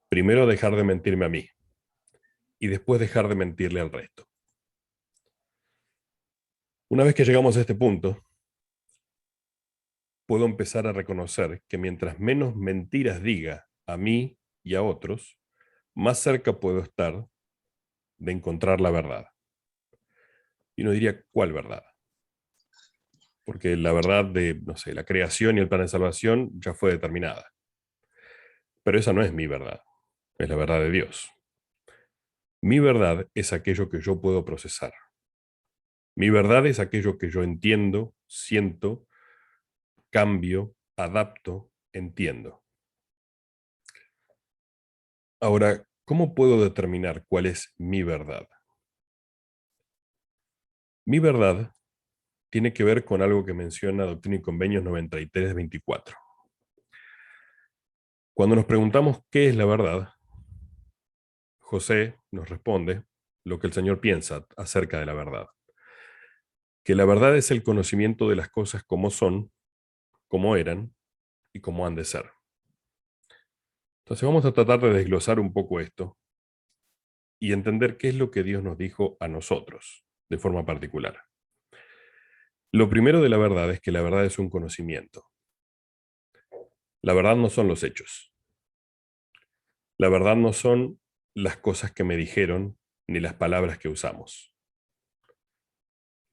Primero dejar de mentirme a mí y después dejar de mentirle al resto. Una vez que llegamos a este punto, puedo empezar a reconocer que mientras menos mentiras diga a mí y a otros, más cerca puedo estar de encontrar la verdad. Y uno diría, ¿cuál verdad? Porque la verdad de, no sé, la creación y el plan de salvación ya fue determinada. Pero esa no es mi verdad, es la verdad de Dios. Mi verdad es aquello que yo puedo procesar. Mi verdad es aquello que yo entiendo, siento, cambio, adapto, entiendo. Ahora, ¿cómo puedo determinar cuál es mi verdad? Mi verdad tiene que ver con algo que menciona Doctrina y Convenios 93-24. Cuando nos preguntamos qué es la verdad, José nos responde lo que el Señor piensa acerca de la verdad. Que la verdad es el conocimiento de las cosas como son, como eran y como han de ser. Entonces vamos a tratar de desglosar un poco esto y entender qué es lo que Dios nos dijo a nosotros de forma particular. Lo primero de la verdad es que la verdad es un conocimiento. La verdad no son los hechos. La verdad no son las cosas que me dijeron ni las palabras que usamos.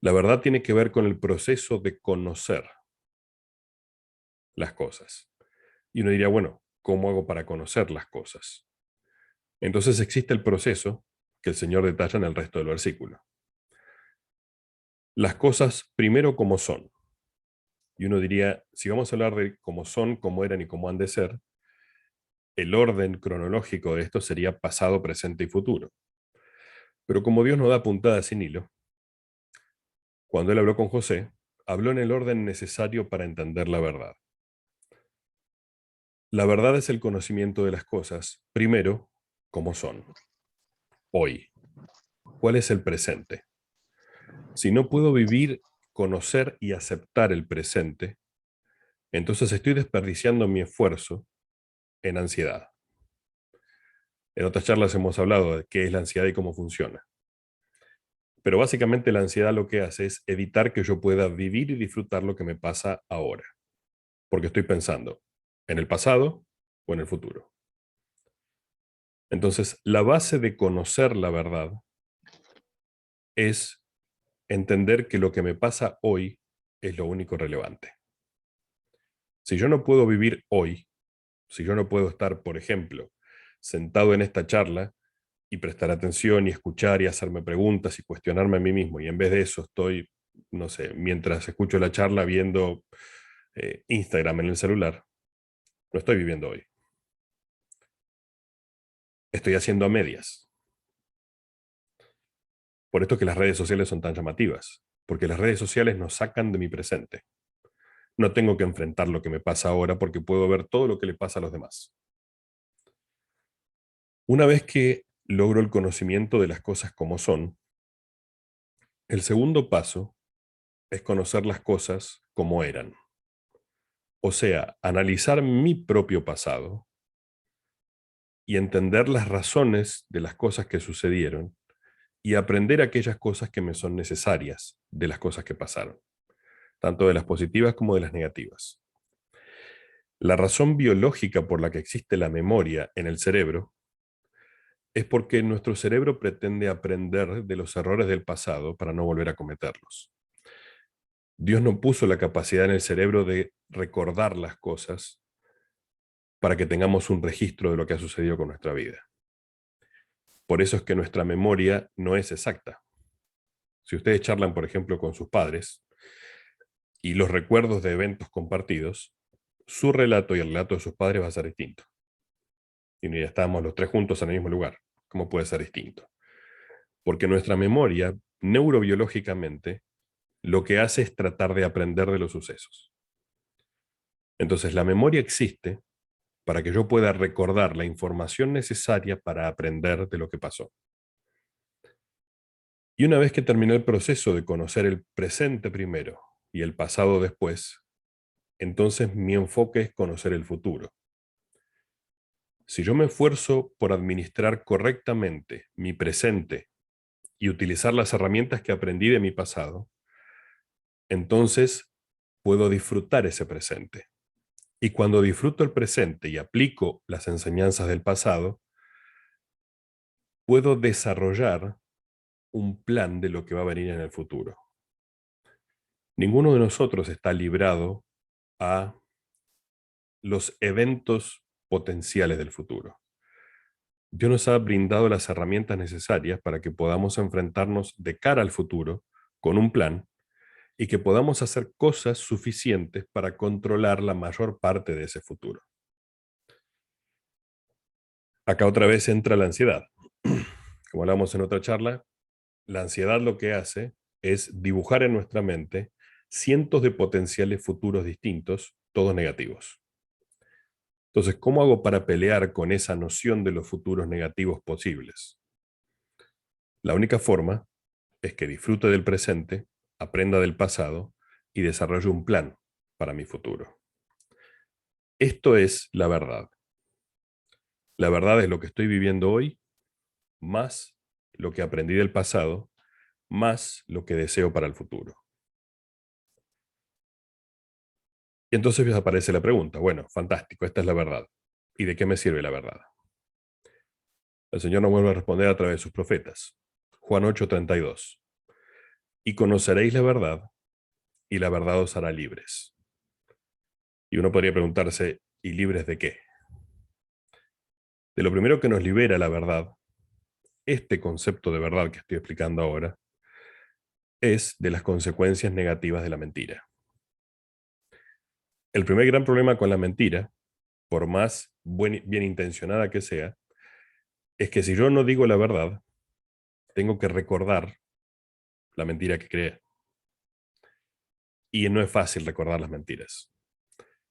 La verdad tiene que ver con el proceso de conocer las cosas. Y uno diría, bueno, ¿cómo hago para conocer las cosas? Entonces existe el proceso que el Señor detalla en el resto del versículo. Las cosas primero como son. Y uno diría, si vamos a hablar de cómo son, cómo eran y cómo han de ser, el orden cronológico de esto sería pasado, presente y futuro. Pero como Dios no da puntada sin hilo, cuando él habló con José, habló en el orden necesario para entender la verdad. La verdad es el conocimiento de las cosas, primero, como son, hoy. ¿Cuál es el presente? Si no puedo vivir, conocer y aceptar el presente, entonces estoy desperdiciando mi esfuerzo en ansiedad. En otras charlas hemos hablado de qué es la ansiedad y cómo funciona. Pero básicamente la ansiedad lo que hace es evitar que yo pueda vivir y disfrutar lo que me pasa ahora, porque estoy pensando en el pasado o en el futuro. Entonces, la base de conocer la verdad es entender que lo que me pasa hoy es lo único relevante. Si yo no puedo vivir hoy, si yo no puedo estar, por ejemplo, sentado en esta charla y prestar atención y escuchar y hacerme preguntas y cuestionarme a mí mismo, y en vez de eso estoy, no sé, mientras escucho la charla viendo Instagram en el celular, no estoy viviendo hoy. Estoy haciendo a medias. Por esto que las redes sociales son tan llamativas, porque las redes sociales nos sacan de mi presente. No tengo que enfrentar lo que me pasa ahora porque puedo ver todo lo que le pasa a los demás. Una vez que logro el conocimiento de las cosas como son, el segundo paso es conocer las cosas como eran. O sea, analizar mi propio pasado y entender las razones de las cosas que sucedieron y aprender aquellas cosas que me son necesarias de las cosas que pasaron, tanto de las positivas como de las negativas. La razón biológica por la que existe la memoria en el cerebro es porque nuestro cerebro pretende aprender de los errores del pasado para no volver a cometerlos. Dios no puso la capacidad en el cerebro de recordar las cosas para que tengamos un registro de lo que ha sucedido con nuestra vida. Por eso es que nuestra memoria no es exacta. Si ustedes charlan, por ejemplo, con sus padres y los recuerdos de eventos compartidos, su relato y el relato de sus padres va a ser distinto. Y ya estábamos los tres juntos en el mismo lugar. ¿Cómo puede ser distinto? Porque nuestra memoria, neurobiológicamente, lo que hace es tratar de aprender de los sucesos. Entonces, la memoria existe para que yo pueda recordar la información necesaria para aprender de lo que pasó. Y una vez que terminé el proceso de conocer el presente primero y el pasado después, entonces mi enfoque es conocer el futuro. Si yo me esfuerzo por administrar correctamente mi presente y utilizar las herramientas que aprendí de mi pasado, entonces puedo disfrutar ese presente. Y cuando disfruto el presente y aplico las enseñanzas del pasado, puedo desarrollar un plan de lo que va a venir en el futuro. Ninguno de nosotros está librado a los eventos potenciales del futuro. Dios nos ha brindado las herramientas necesarias para que podamos enfrentarnos de cara al futuro con un plan y que podamos hacer cosas suficientes para controlar la mayor parte de ese futuro. Acá otra vez entra la ansiedad. Como hablamos en otra charla, la ansiedad lo que hace es dibujar en nuestra mente cientos de potenciales futuros distintos, todos negativos. Entonces, ¿cómo hago para pelear con esa noción de los futuros negativos posibles? La única forma es que disfrute del presente, aprenda del pasado y desarrolle un plan para mi futuro. Esto es la verdad. La verdad es lo que estoy viviendo hoy, más lo que aprendí del pasado, más lo que deseo para el futuro. Y entonces aparece la pregunta, bueno, fantástico, esta es la verdad. ¿Y de qué me sirve la verdad? El Señor nos vuelve a responder a través de sus profetas. Juan 8:32. Y conoceréis la verdad, y la verdad os hará libres. Y uno podría preguntarse, ¿y libres de qué? De lo primero que nos libera la verdad, este concepto de verdad que estoy explicando ahora, es de las consecuencias negativas de la mentira. El primer gran problema con la mentira, por más bien intencionada que sea, es que si yo no digo la verdad, tengo que recordar la mentira que creé. Y no es fácil recordar las mentiras.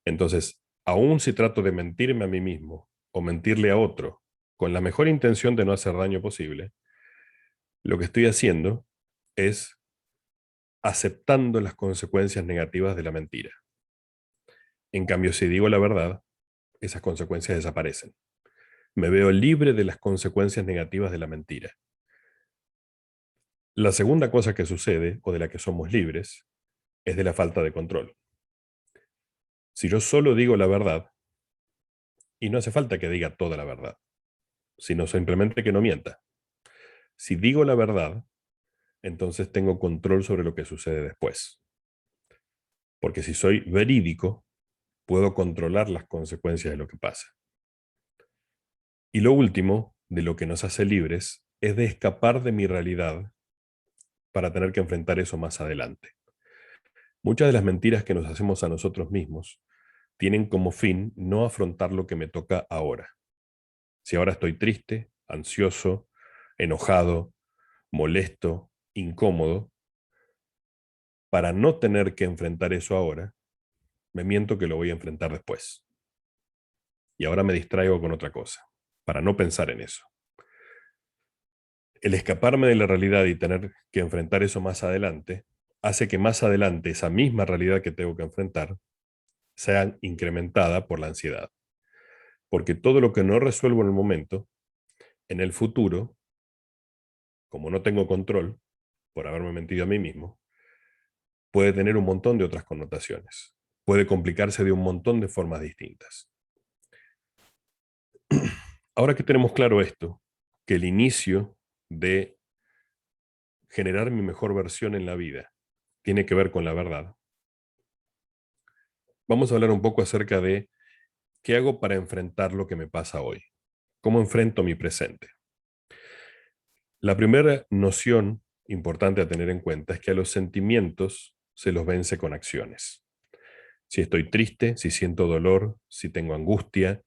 Entonces, aun si trato de mentirme a mí mismo o mentirle a otro con la mejor intención de no hacer daño posible, lo que estoy haciendo es aceptando las consecuencias negativas de la mentira. En cambio, si digo la verdad, esas consecuencias desaparecen. Me veo libre de las consecuencias negativas de la mentira. La segunda cosa que sucede, o de la que somos libres, es de la falta de control. Si yo solo digo la verdad, y no hace falta que diga toda la verdad, sino simplemente que no mienta. Si digo la verdad, entonces tengo control sobre lo que sucede después. Porque si soy verídico, puedo controlar las consecuencias de lo que pasa. Y lo último, de lo que nos hace libres, es de escapar de mi realidad para tener que enfrentar eso más adelante. Muchas de las mentiras que nos hacemos a nosotros mismos tienen como fin no afrontar lo que me toca ahora. Si ahora estoy triste, ansioso, enojado, molesto, incómodo, para no tener que enfrentar eso ahora, me miento que lo voy a enfrentar después. Y ahora me distraigo con otra cosa, para no pensar en eso. El escaparme de la realidad y tener que enfrentar eso más adelante, hace que más adelante esa misma realidad que tengo que enfrentar sea incrementada por la ansiedad. Porque todo lo que no resuelvo en el momento, en el futuro, como no tengo control, por haberme mentido a mí mismo, puede tener un montón de otras connotaciones. Puede complicarse de un montón de formas distintas. Ahora que tenemos claro esto, que el inicio de generar mi mejor versión en la vida tiene que ver con la verdad, vamos a hablar un poco acerca de qué hago para enfrentar lo que me pasa hoy. ¿Cómo enfrento mi presente? La primera noción importante a tener en cuenta es que a los sentimientos se los vence con acciones. Si estoy triste, si siento dolor, si tengo angustia,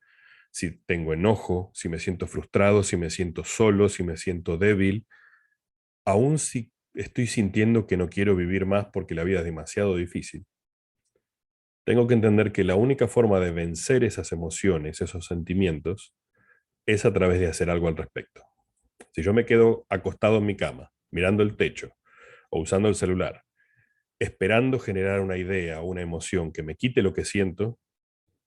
si tengo enojo, si me siento frustrado, si me siento solo, si me siento débil, aun si estoy sintiendo que no quiero vivir más porque la vida es demasiado difícil, tengo que entender que la única forma de vencer esas emociones, esos sentimientos, es a través de hacer algo al respecto. Si yo me quedo acostado en mi cama, mirando el techo o usando el celular, esperando generar una idea o una emoción que me quite lo que siento,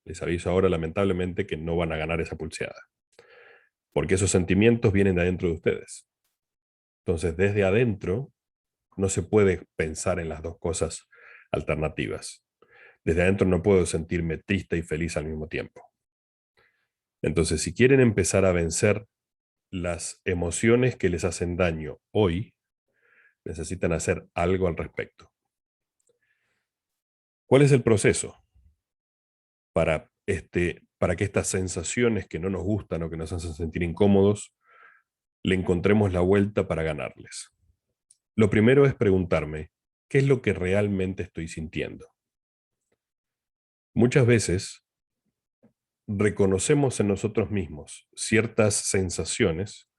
les aviso ahora lamentablemente que no van a ganar esa pulseada. porque esos sentimientos vienen de adentro de ustedes. Entonces, desde adentro no se puede pensar en las dos cosas alternativas. Desde adentro no puedo sentirme triste y feliz al mismo tiempo. Entonces, si quieren empezar a vencer las emociones que les hacen daño hoy, necesitan hacer algo al respecto. ¿Cuál es el proceso para que estas sensaciones que no nos gustan o que nos hacen sentir incómodos, le encontremos la vuelta para ganarles? Lo primero es preguntarme, ¿qué es lo que realmente estoy sintiendo? Muchas veces reconocemos en nosotros mismos ciertas sensaciones,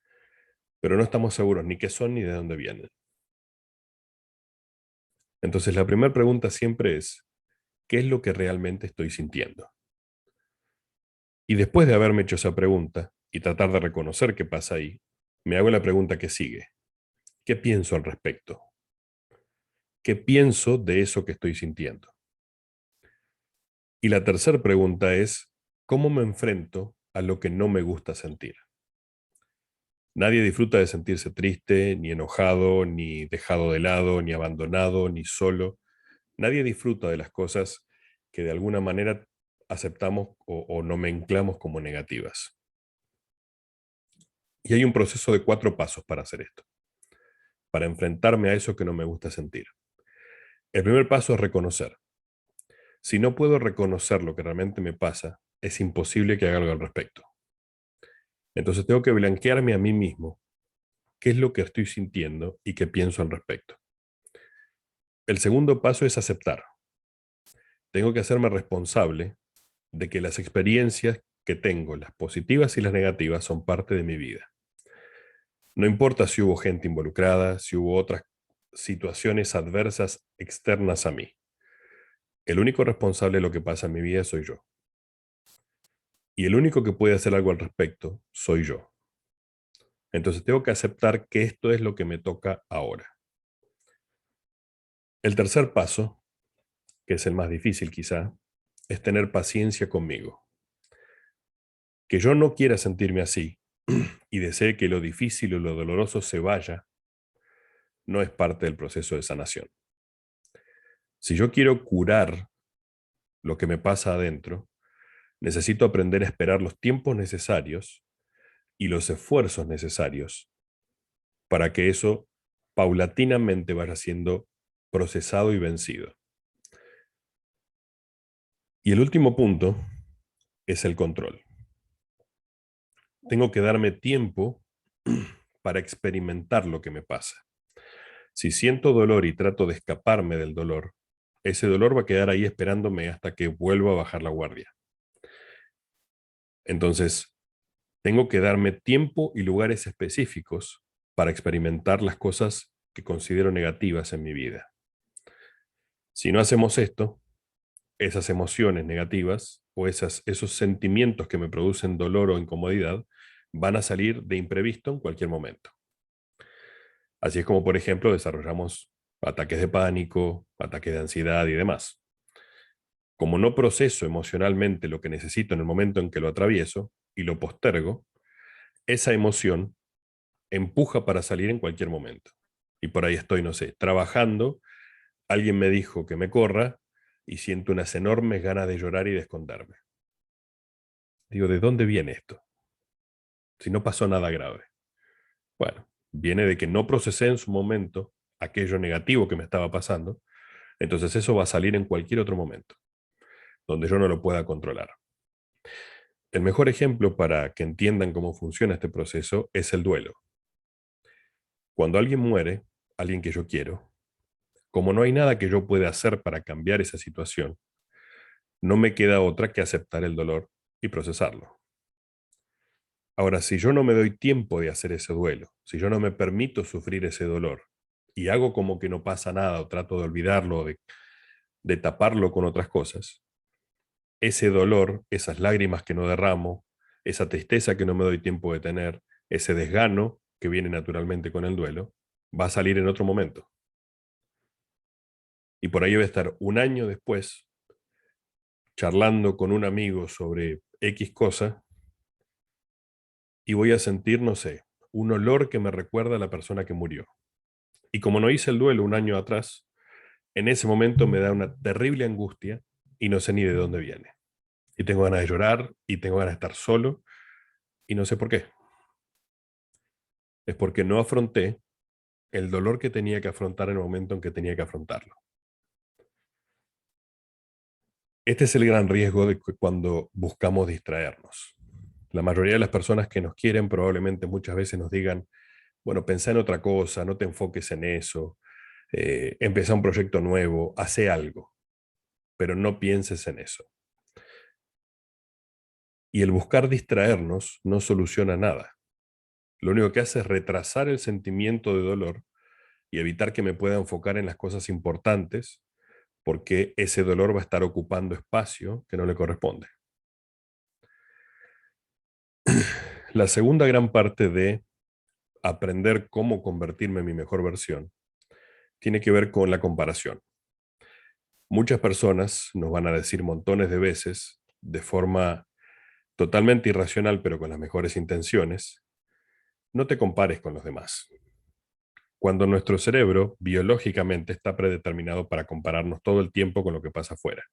pero no estamos seguros ni qué son ni de dónde vienen. Entonces, la primera pregunta siempre es, ¿qué es lo que realmente estoy sintiendo? Y después de haberme hecho esa pregunta y tratar de reconocer qué pasa ahí, me hago la pregunta que sigue. ¿Qué pienso al respecto? ¿Qué pienso de eso que estoy sintiendo? Y la tercera pregunta es, ¿cómo me enfrento a lo que no me gusta sentir? Nadie disfruta de sentirse triste, ni enojado, ni dejado de lado, ni abandonado, ni solo. Nadie disfruta de las cosas que de alguna manera aceptamos o nomenclamos como negativas. Y hay un proceso de 4 pasos para hacer esto, para enfrentarme a eso que no me gusta sentir. El primer paso es reconocer. Si no puedo reconocer lo que realmente me pasa, es imposible que haga algo al respecto. Entonces tengo que blanquearme a mí mismo qué es lo que estoy sintiendo y qué pienso al respecto. El segundo paso es aceptar. Tengo que hacerme responsable de que las experiencias que tengo, las positivas y las negativas, son parte de mi vida. No importa si hubo gente involucrada, si hubo otras situaciones adversas externas a mí. El único responsable de lo que pasa en mi vida soy yo. Y el único que puede hacer algo al respecto soy yo. Entonces tengo que aceptar que esto es lo que me toca ahora. El tercer paso, que es el más difícil quizá, es tener paciencia conmigo. Que yo no quiera sentirme así y desee que lo difícil o lo doloroso se vaya, no es parte del proceso de sanación. Si yo quiero curar lo que me pasa adentro, necesito aprender a esperar los tiempos necesarios y los esfuerzos necesarios para que eso paulatinamente vaya siendo procesado y vencido. Y el último punto es el control. Tengo que darme tiempo para experimentar lo que me pasa. Si siento dolor y trato de escaparme del dolor, ese dolor va a quedar ahí esperándome hasta que vuelva a bajar la guardia. Entonces, tengo que darme tiempo y lugares específicos para experimentar las cosas que considero negativas en mi vida. Si no hacemos esto, esas emociones negativas o esos sentimientos que me producen dolor o incomodidad van a salir de imprevisto en cualquier momento. Así es como, por ejemplo, desarrollamos ataques de pánico, ataques de ansiedad y demás. Como no proceso emocionalmente lo que necesito en el momento en que lo atravieso y lo postergo, esa emoción empuja para salir en cualquier momento. Y por ahí estoy, no sé, trabajando, alguien me dijo que me corra y siento unas enormes ganas de llorar y de esconderme. Digo, ¿de dónde viene esto? Si no pasó nada grave. Bueno, viene de que no procesé en su momento aquello negativo que me estaba pasando, entonces eso va a salir en cualquier otro momento, donde yo no lo pueda controlar. El mejor ejemplo para que entiendan cómo funciona este proceso es el duelo. Cuando alguien muere, alguien que yo quiero, como no hay nada que yo pueda hacer para cambiar esa situación, no me queda otra que aceptar el dolor y procesarlo. Ahora, si yo no me doy tiempo de hacer ese duelo, si yo no me permito sufrir ese dolor y hago como que no pasa nada o trato de olvidarlo, de taparlo con otras cosas, ese dolor, esas lágrimas que no derramo, esa tristeza que no me doy tiempo de tener, ese desgano que viene naturalmente con el duelo, va a salir en otro momento. Y por ahí voy a estar un año después charlando con un amigo sobre X cosa y voy a sentir, no sé, un olor que me recuerda a la persona que murió. Y como no hice el duelo un año atrás, en ese momento me da una terrible angustia y no sé ni de dónde viene. Y tengo ganas de llorar y tengo ganas de estar solo y no sé por qué. Es porque no afronté el dolor que tenía que afrontar en el momento en que tenía que afrontarlo. Este es el gran riesgo de cuando buscamos distraernos. La mayoría de las personas que nos quieren probablemente muchas veces nos digan, bueno, pensá en otra cosa, no te enfoques en eso, empezá un proyecto nuevo, hace algo, pero no pienses en eso. Y el buscar distraernos no soluciona nada. Lo único que hace es retrasar el sentimiento de dolor y evitar que me pueda enfocar en las cosas importantes, porque ese dolor va a estar ocupando espacio que no le corresponde. La segunda gran parte de aprender cómo convertirme en mi mejor versión tiene que ver con la comparación. Muchas personas nos van a decir montones de veces, de forma totalmente irracional, pero con las mejores intenciones, no te compares con los demás. Cuando nuestro cerebro biológicamente está predeterminado para compararnos todo el tiempo con lo que pasa afuera.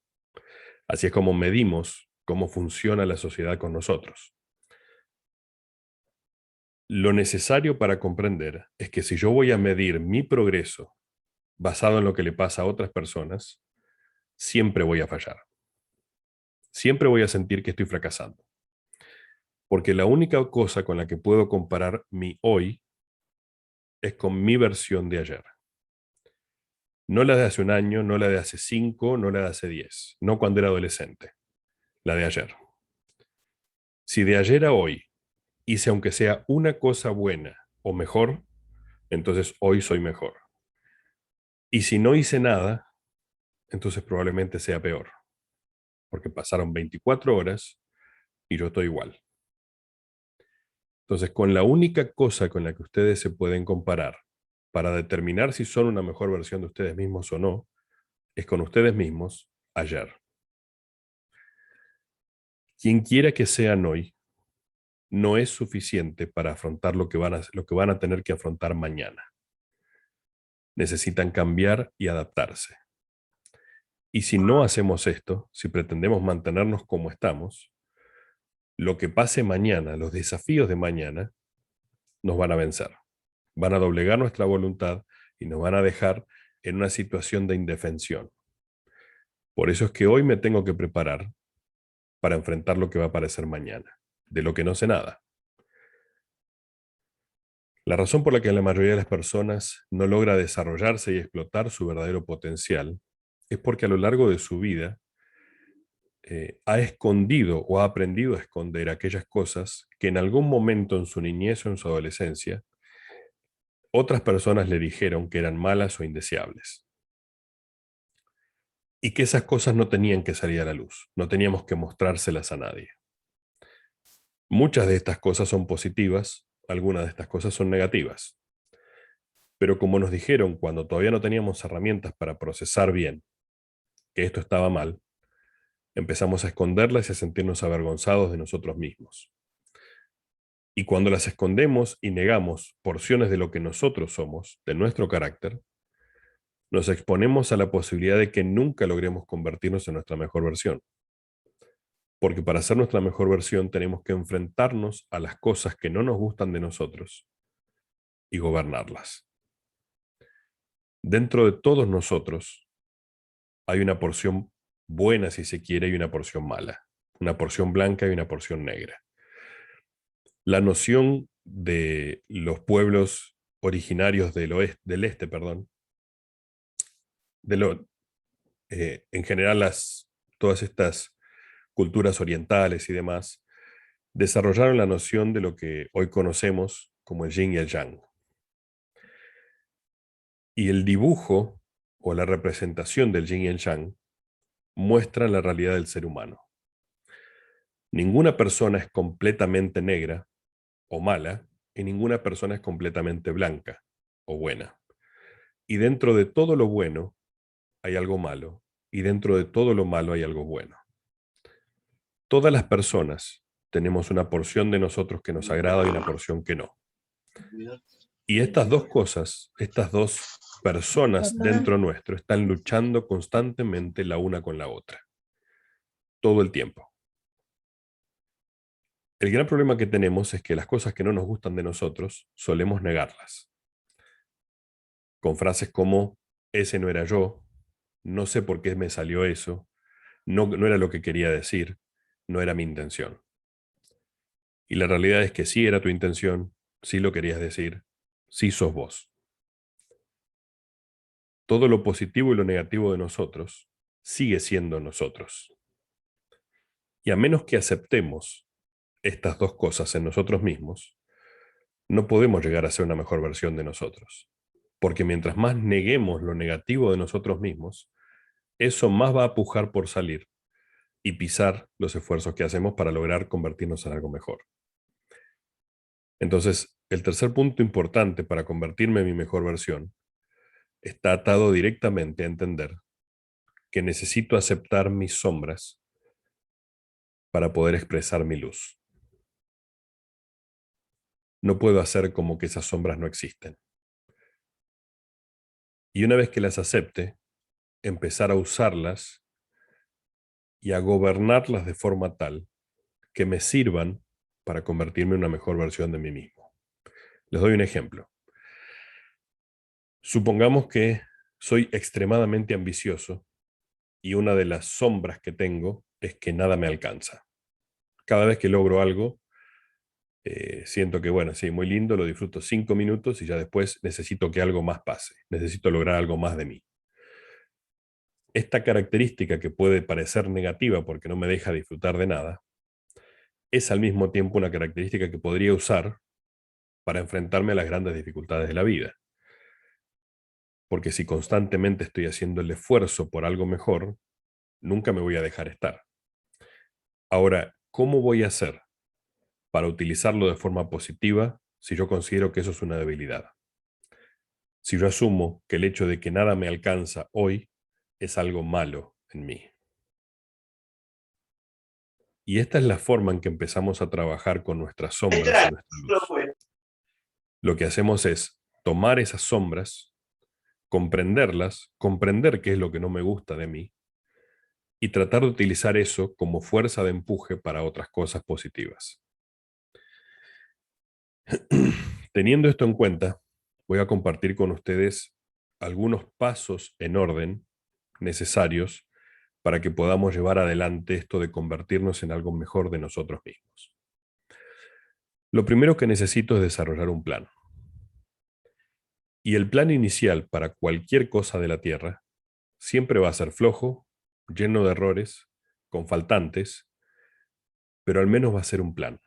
Así es como medimos cómo funciona la sociedad con nosotros. Lo necesario para comprender es que si yo voy a medir mi progreso basado en lo que le pasa a otras personas, siempre voy a fallar. Siempre voy a sentir que estoy fracasando. Porque la única cosa con la que puedo comparar mi hoy es con mi versión de ayer. No la de hace un año, no la de hace 5, no la de hace 10, no cuando era adolescente, la de ayer. Si de ayer a hoy hice aunque sea una cosa buena o mejor, entonces hoy soy mejor. Y si no hice nada, entonces probablemente sea peor, porque pasaron 24 horas y yo estoy igual. Entonces, con la única cosa con la que ustedes se pueden comparar para determinar si son una mejor versión de ustedes mismos o no, es con ustedes mismos ayer. Quien quiera que sean hoy, no es suficiente para afrontar lo que van a tener que afrontar mañana. Necesitan cambiar y adaptarse. Y si no hacemos esto, si pretendemos mantenernos como estamos, lo que pase mañana, los desafíos de mañana, nos van a vencer. Van a doblegar nuestra voluntad y nos van a dejar en una situación de indefensión. Por eso es que hoy me tengo que preparar para enfrentar lo que va a aparecer mañana, de lo que no sé nada. La razón por la que la mayoría de las personas no logra desarrollarse y explotar su verdadero potencial es porque a lo largo de su vida ha escondido o ha aprendido a esconder aquellas cosas que en algún momento en su niñez o en su adolescencia otras personas le dijeron que eran malas o indeseables. Y que esas cosas no tenían que salir a la luz, no teníamos que mostrárselas a nadie. Muchas de estas cosas son positivas, algunas de estas cosas son negativas. Pero como nos dijeron cuando todavía no teníamos herramientas para procesar bien que esto estaba mal, empezamos a esconderlas y a sentirnos avergonzados de nosotros mismos. Y cuando las escondemos y negamos porciones de lo que nosotros somos, de nuestro carácter, nos exponemos a la posibilidad de que nunca logremos convertirnos en nuestra mejor versión. Porque para ser nuestra mejor versión tenemos que enfrentarnos a las cosas que no nos gustan de nosotros y gobernarlas. Dentro de todos nosotros hay una porción buena, si se quiere, y una porción mala. Una porción blanca y una porción negra. La noción de los pueblos originarios del este, perdón, de lo, en general todas estas culturas orientales y demás, desarrollaron la noción de lo que hoy conocemos como el yin y el yang. Y el dibujo o la representación del yin y el yang muestran la realidad del ser humano. Ninguna persona es completamente negra o mala y ninguna persona es completamente blanca o buena. Y dentro de todo lo bueno hay algo malo y dentro de todo lo malo hay algo bueno. Todas las personas tenemos una porción de nosotros que nos agrada y una porción que no. Y estas dos cosas, estas dos personas dentro nuestro, están luchando constantemente la una con la otra, todo el tiempo. El gran problema que tenemos es que las cosas que no nos gustan de nosotros solemos negarlas, con frases como, ese no era yo, no sé por qué me salió eso, no era lo que quería decir, no era mi intención. Y la realidad es que sí era tu intención, sí lo querías decir, sí sos vos. Todo lo positivo y lo negativo de nosotros sigue siendo nosotros. Y a menos que aceptemos estas dos cosas en nosotros mismos, no podemos llegar a ser una mejor versión de nosotros. Porque mientras más neguemos lo negativo de nosotros mismos, eso más va a pujar por salir y pisar los esfuerzos que hacemos para lograr convertirnos en algo mejor. Entonces, el tercer punto importante para convertirme en mi mejor versión está atado directamente a entender que necesito aceptar mis sombras para poder expresar mi luz. No puedo hacer como que esas sombras no existen. Y una vez que las acepte, empezar a usarlas y a gobernarlas de forma tal que me sirvan para convertirme en una mejor versión de mí mismo. Les doy un ejemplo. Supongamos que soy extremadamente ambicioso y una de las sombras que tengo es que nada me alcanza. Cada vez que logro algo, siento que, bueno, sí, muy lindo, lo disfruto 5 minutos y ya después necesito que algo más pase, necesito lograr algo más de mí. Esta característica que puede parecer negativa porque no me deja disfrutar de nada, es al mismo tiempo una característica que podría usar para enfrentarme a las grandes dificultades de la vida. Porque si constantemente estoy haciendo el esfuerzo por algo mejor, nunca me voy a dejar estar. Ahora, ¿cómo voy a hacer para utilizarlo de forma positiva si yo considero que eso es una debilidad? Si yo asumo que el hecho de que nada me alcanza hoy es algo malo en mí. Y esta es la forma en que empezamos a trabajar con nuestras sombras y nuestra luz. Lo que hacemos es tomar esas sombras, comprenderlas, comprender qué es lo que no me gusta de mí y tratar de utilizar eso como fuerza de empuje para otras cosas positivas. Teniendo esto en cuenta, voy a compartir con ustedes algunos pasos en orden necesarios para que podamos llevar adelante esto de convertirnos en algo mejor de nosotros mismos. Lo primero que necesito es desarrollar un plan. Y el plan inicial para cualquier cosa de la Tierra siempre va a ser flojo, lleno de errores, con faltantes, pero al menos va a ser un plan,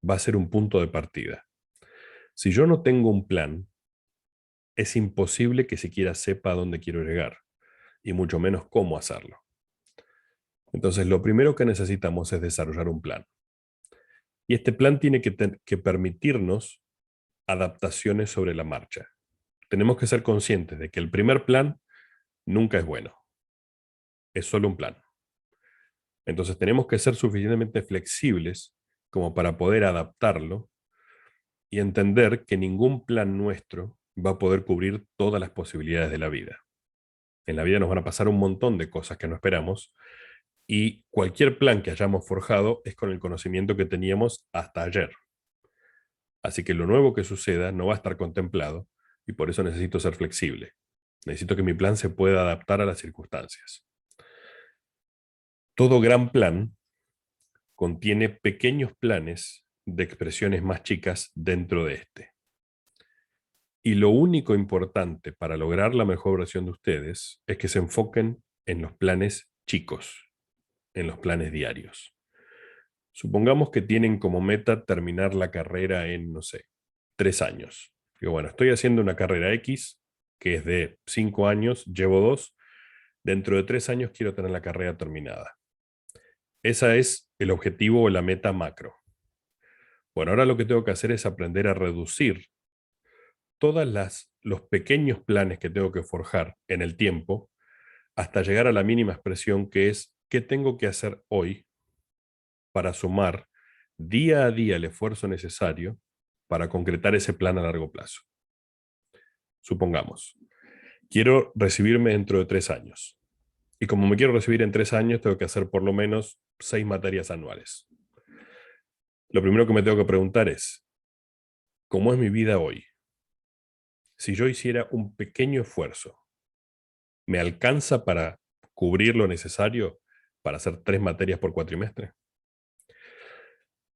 va a ser un punto de partida. Si yo no tengo un plan, es imposible que siquiera sepa a dónde quiero llegar, y mucho menos cómo hacerlo. Entonces, lo primero que necesitamos es desarrollar un plan. Y este plan tiene que permitirnos adaptaciones sobre la marcha. Tenemos que ser conscientes de que el primer plan nunca es bueno, es solo un plan. Entonces tenemos que ser suficientemente flexibles como para poder adaptarlo y entender que ningún plan nuestro va a poder cubrir todas las posibilidades de la vida. En la vida nos van a pasar un montón de cosas que no esperamos y cualquier plan que hayamos forjado es con el conocimiento que teníamos hasta ayer. Así que lo nuevo que suceda no va a estar contemplado y por eso necesito ser flexible. Necesito que mi plan se pueda adaptar a las circunstancias. Todo gran plan contiene pequeños planes de expresiones más chicas dentro de este. Y lo único importante para lograr la mejor versión de ustedes es que se enfoquen en los planes chicos, en los planes diarios. Supongamos que tienen como meta terminar la carrera en, no sé, 3 años. Digo, bueno, estoy haciendo una carrera X, que es de 5 años, llevo 2. Dentro de 3 años quiero tener la carrera terminada. Esa es el objetivo o la meta macro. Bueno, ahora lo que tengo que hacer es aprender a reducir los pequeños planes que tengo que forjar en el tiempo hasta llegar a la mínima expresión que es qué tengo que hacer hoy para sumar día a día el esfuerzo necesario para concretar ese plan a largo plazo. Supongamos, quiero recibirme dentro de 3 años. Y como me quiero recibir en 3 años, tengo que hacer por lo menos 6 materias anuales. Lo primero que me tengo que preguntar es, ¿cómo es mi vida hoy? Si yo hiciera un pequeño esfuerzo, ¿me alcanza para cubrir lo necesario para hacer 3 materias por cuatrimestre?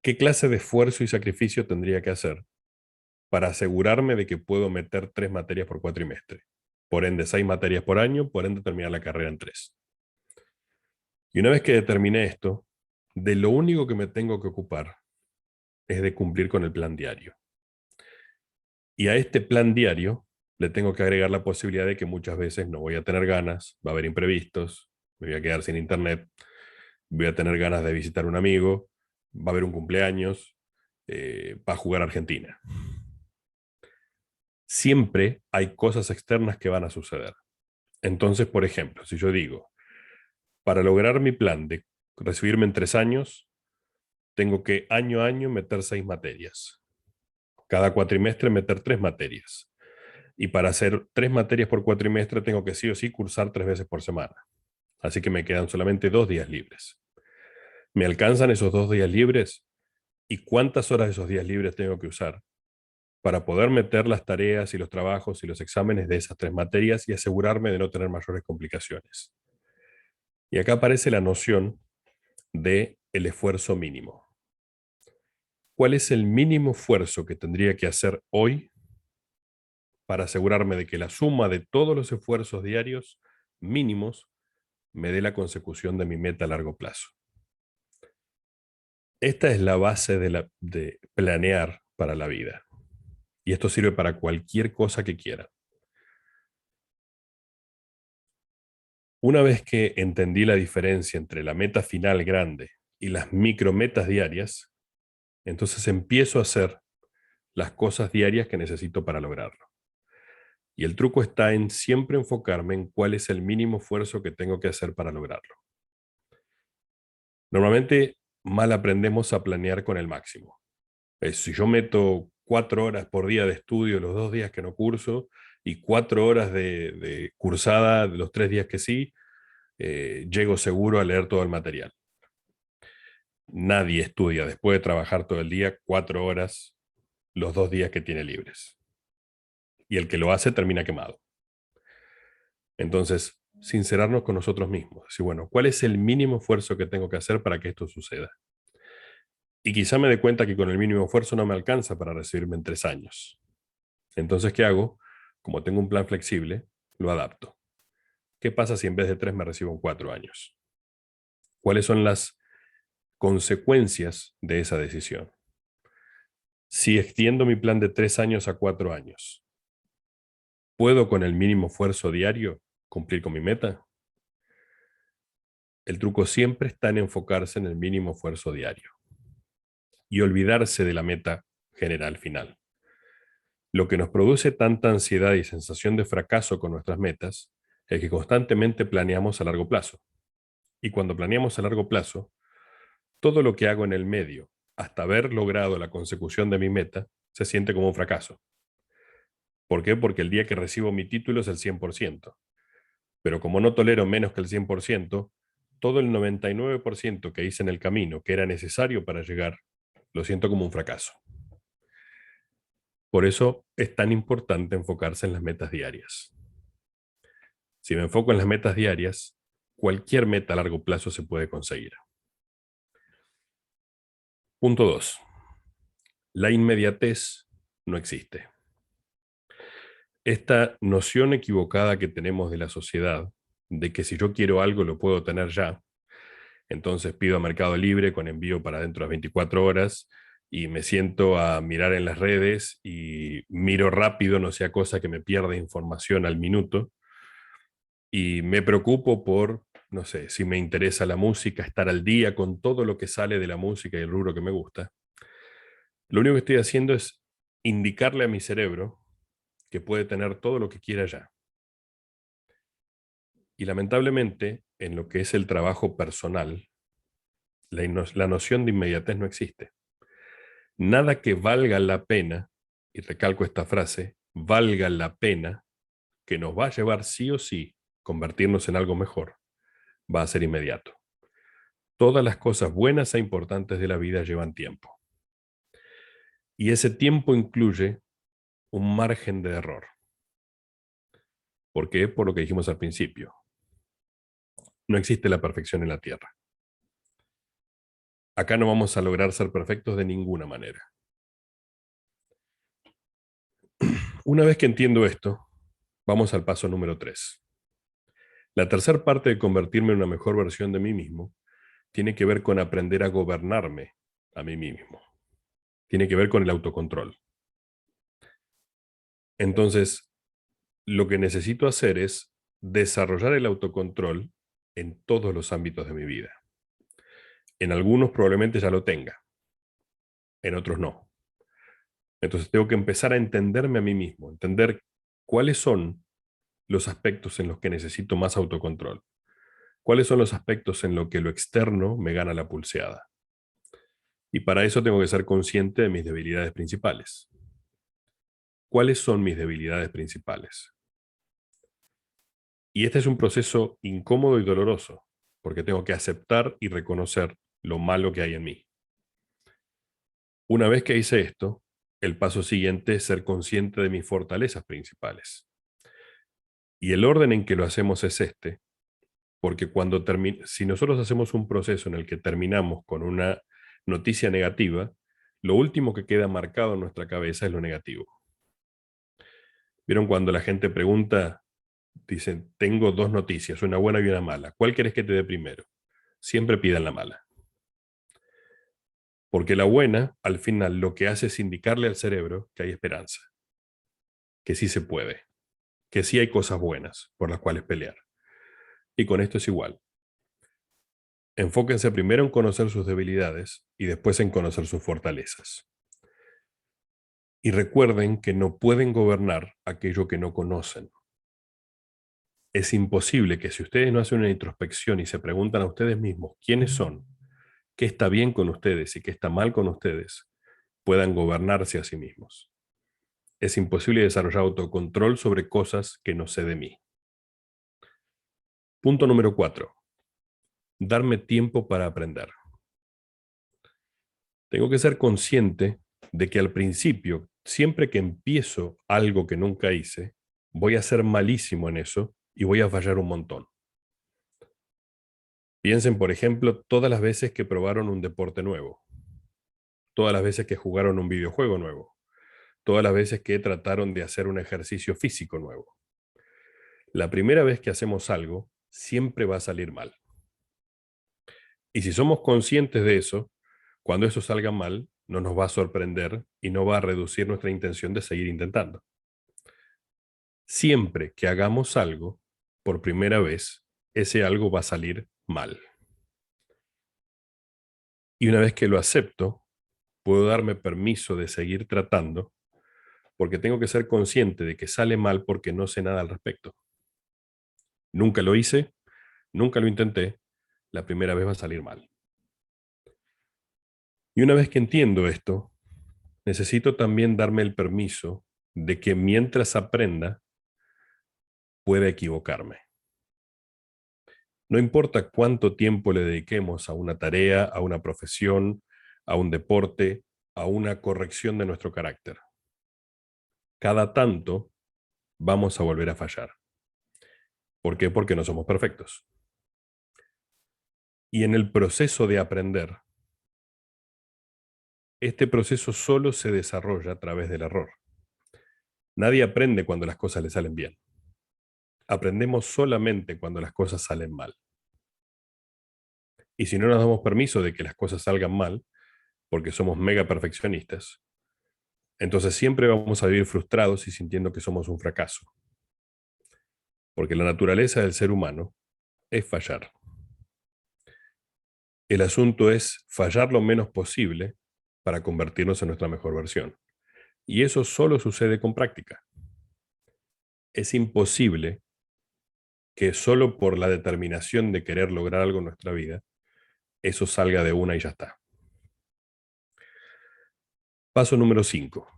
¿Qué clase de esfuerzo y sacrificio tendría que hacer para asegurarme de que puedo meter 3 materias por cuatrimestre? Por ende, 6 materias por año, por ende terminar la carrera en 3. Y una vez que determiné esto, de lo único que me tengo que ocupar es de cumplir con el plan diario. Y a este plan diario le tengo que agregar la posibilidad de que muchas veces no voy a tener ganas, va a haber imprevistos, me voy a quedar sin internet, voy a tener ganas de visitar a un amigo, va a haber un cumpleaños, va a jugar Argentina. Siempre hay cosas externas que van a suceder. Entonces, por ejemplo, si yo digo, para lograr mi plan de recibirme en 3 años, tengo que año a año meter 6 materias. Cada cuatrimestre meter 3 materias. Y para hacer 3 materias por cuatrimestre tengo que sí o sí cursar 3 veces por semana. Así que me quedan solamente 2 días libres. ¿Me alcanzan esos 2 días libres? ¿Y cuántas horas de esos días libres tengo que usar para poder meter las tareas y los trabajos y los exámenes de esas 3 materias y asegurarme de no tener mayores complicaciones? Y acá aparece la noción de el esfuerzo mínimo. ¿Cuál es el mínimo esfuerzo que tendría que hacer hoy para asegurarme de que la suma de todos los esfuerzos diarios mínimos me dé la consecución de mi meta a largo plazo? Esta es la base de planear para la vida. Y esto sirve para cualquier cosa que quiera. Una vez que entendí la diferencia entre la meta final grande y las micrometas diarias, entonces empiezo a hacer las cosas diarias que necesito para lograrlo. Y el truco está en siempre enfocarme en cuál es el mínimo esfuerzo que tengo que hacer para lograrlo. Normalmente mal aprendemos a planear con el máximo. Si yo meto 4 horas por día de estudio los 2 días que no curso y 4 horas de cursada los 3 días que sí, llego seguro a leer todo el material. Nadie estudia después de trabajar todo el día 4 horas los 2 días que tiene libres. Y el que lo hace termina quemado. Entonces, sincerarnos con nosotros mismos. Decir, bueno, ¿cuál es el mínimo esfuerzo que tengo que hacer para que esto suceda? Y quizá me dé cuenta que con el mínimo esfuerzo no me alcanza para recibirme en 3 años. Entonces, ¿qué hago? Como tengo un plan flexible, lo adapto. ¿Qué pasa si en vez de 3 me recibo en 4 años? ¿Cuáles son las consecuencias de esa decisión? Si extiendo mi plan de 3 años a 4 años, ¿puedo con el mínimo esfuerzo diario cumplir con mi meta? El truco siempre está en enfocarse en el mínimo esfuerzo diario y olvidarse de la meta general final. Lo que nos produce tanta ansiedad y sensación de fracaso con nuestras metas es que constantemente planeamos a largo plazo. Y cuando planeamos a largo plazo, todo lo que hago en el medio, hasta haber logrado la consecución de mi meta, se siente como un fracaso. ¿Por qué? Porque el día que recibo mi título es el 100%. Pero como no tolero menos que el 100%, todo el 99% que hice en el camino, que era necesario para llegar, lo siento como un fracaso. Por eso es tan importante enfocarse en las metas diarias. Si me enfoco en las metas diarias, cualquier meta a largo plazo se puede conseguir. Punto 2. La inmediatez no existe. Esta noción equivocada que tenemos de la sociedad, de que si yo quiero algo lo puedo tener ya, entonces pido a Mercado Libre con envío para dentro de 24 horas y me siento a mirar en las redes y miro rápido, no sea cosa que me pierda información al minuto, y me preocupo por, no sé, si me interesa la música, estar al día con todo lo que sale de la música y el rubro que me gusta. Lo único que estoy haciendo es indicarle a mi cerebro que puede tener todo lo que quiera ya. Y lamentablemente, en lo que es el trabajo personal, la noción de inmediatez no existe. Nada que valga la pena, y recalco esta frase, valga la pena, que nos va a llevar sí o sí convertirnos en algo mejor, va a ser inmediato. Todas las cosas buenas e importantes de la vida llevan tiempo. Y ese tiempo incluye un margen de error. ¿Por qué? Por lo que dijimos al principio. No existe la perfección en la Tierra. Acá no vamos a lograr ser perfectos de ninguna manera. Una vez que entiendo esto, vamos al paso número 3. La tercera parte de convertirme en una mejor versión de mí mismo tiene que ver con aprender a gobernarme a mí mismo. Tiene que ver con el autocontrol. Entonces, lo que necesito hacer es desarrollar el autocontrol en todos los ámbitos de mi vida. En algunos probablemente ya lo tenga, en otros no. Entonces tengo que empezar a entenderme a mí mismo, entender cuáles son los aspectos en los que necesito más autocontrol, cuáles son los aspectos en los que lo externo me gana la pulseada. Y para eso tengo que ser consciente de mis debilidades principales. ¿Cuáles son mis debilidades principales? Y este es un proceso incómodo y doloroso, porque tengo que aceptar y reconocer lo malo que hay en mí. Una vez que hice esto, el paso siguiente es ser consciente de mis fortalezas principales. Y el orden en que lo hacemos es este, porque si nosotros hacemos un proceso en el que terminamos con una noticia negativa, lo último que queda marcado en nuestra cabeza es lo negativo. ¿Vieron cuando la gente pregunta, dicen, tengo dos noticias, una buena y una mala, ¿cuál querés que te dé primero? Siempre pidan la mala. Porque la buena, al final, lo que hace es indicarle al cerebro que hay esperanza, que sí se puede, que sí hay cosas buenas por las cuales pelear. Y con esto es igual. Enfóquense primero en conocer sus debilidades y después en conocer sus fortalezas. Y recuerden que no pueden gobernar aquello que no conocen. Es imposible que si ustedes no hacen una introspección y se preguntan a ustedes mismos quiénes son, qué está bien con ustedes y qué está mal con ustedes, puedan gobernarse a sí mismos. Es imposible desarrollar autocontrol sobre cosas que no sé de mí. Punto número 4. Darme tiempo para aprender. Tengo que ser consciente de que al principio, siempre que empiezo algo que nunca hice, voy a ser malísimo en eso y voy a fallar un montón. Piensen, por ejemplo, todas las veces que probaron un deporte nuevo, todas las veces que jugaron un videojuego nuevo, todas las veces que trataron de hacer un ejercicio físico nuevo. La primera vez que hacemos algo, siempre va a salir mal. Y si somos conscientes de eso, cuando eso salga mal, no nos va a sorprender y no va a reducir nuestra intención de seguir intentando. Siempre que hagamos algo por primera vez, ese algo va a salir mal. Y una vez que lo acepto, puedo darme permiso de seguir tratando, porque tengo que ser consciente de que sale mal porque no sé nada al respecto. Nunca lo hice, nunca lo intenté, la primera vez va a salir mal. Y una vez que entiendo esto, necesito también darme el permiso de que mientras aprenda, pueda equivocarme. No importa cuánto tiempo le dediquemos a una tarea, a una profesión, a un deporte, a una corrección de nuestro carácter. Cada tanto vamos a volver a fallar. ¿Por qué? Porque no somos perfectos. Y en el proceso de aprender, este proceso solo se desarrolla a través del error. Nadie aprende cuando las cosas le salen bien. Aprendemos solamente cuando las cosas salen mal. Y si no nos damos permiso de que las cosas salgan mal, porque somos mega perfeccionistas, entonces siempre vamos a vivir frustrados y sintiendo que somos un fracaso. Porque la naturaleza del ser humano es fallar. El asunto es fallar lo menos posible para convertirnos en nuestra mejor versión. Y eso solo sucede con práctica. Es imposible que solo por la determinación de querer lograr algo en nuestra vida, eso salga de una y ya está. Paso número 5.